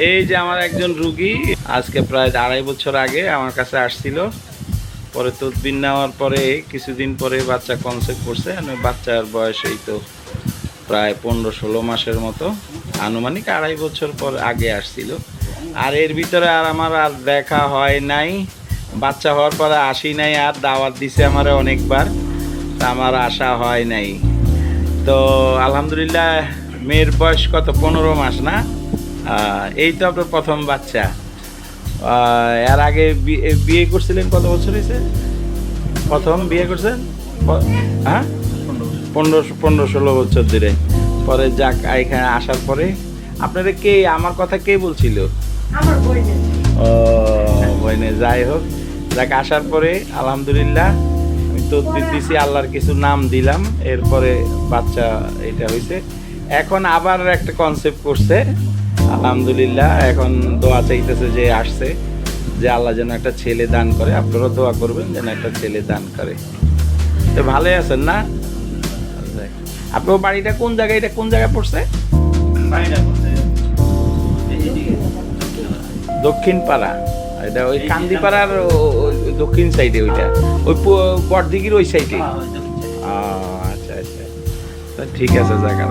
এই যে আমার একজন রুগী আজকে প্রায় 2.5 বছর আগে আমার কাছে আসছিল। পরে তদবির নেওয়ার পরে কিছুদিন পরে বাচ্চা কনসেপ্ট করছে। মানে বাচ্চার বয়স এই তো প্রায় 15-16 মাসের মতো, আনুমানিক 2.5 বছর পর আগে আসছিল। আর এর ভিতরে আর আমার আর দেখা হয় নাই। বাচ্চা হওয়ার পরে আসি নাই, আর দাওয়াত দিছে আমার অনেকবার, তা আমার আসা হয় নাই। তো আলহামদুলিল্লাহ, মেয়ের বয়স কত, 15 মাস না? এই তো আপনার প্রথম বাচ্চা। এর আগে বিয়ে করছিলেন কত বছর হয়েছে? প্রথম বিয়ে করছেন? হ্যাঁ, 15-16 বছর ধরে। পরে যাক, এখানে আসার পরে আপনারা কে, আমার কথা কে বলছিল? আমার বইনে। ও বইনে, যাই হোক, যাক আসার পরে আলহামদুলিল্লাহ আমি তদবির দিছি, আল্লাহর কিছু নাম দিলাম, এরপরে বাচ্চা এটা হয়েছে। এখন আবার একটা কনসেপ্ট করছে আলহামদুলিল্লাহ। এখন দোয়া চাইতেছে যে আসছে, যে আল্লাহ যেন একটা ছেলে দান করে। আপনারাও দোয়া করবেন যেন একটা ছেলে দান করে। তো ভালোই আছেন না? আপনার বাড়িটা কোন জায়গায়, এটা কোন জায়গায় পড়ছে? দক্ষিণ পাড়া, এটা ওই কান্দিপাড়ার দক্ষিণ সাইডে, ওইটা ওই বড়দিঘির ওই সাইডে। আচ্ছা আচ্ছা, তা ঠিক আছে, জায়গা।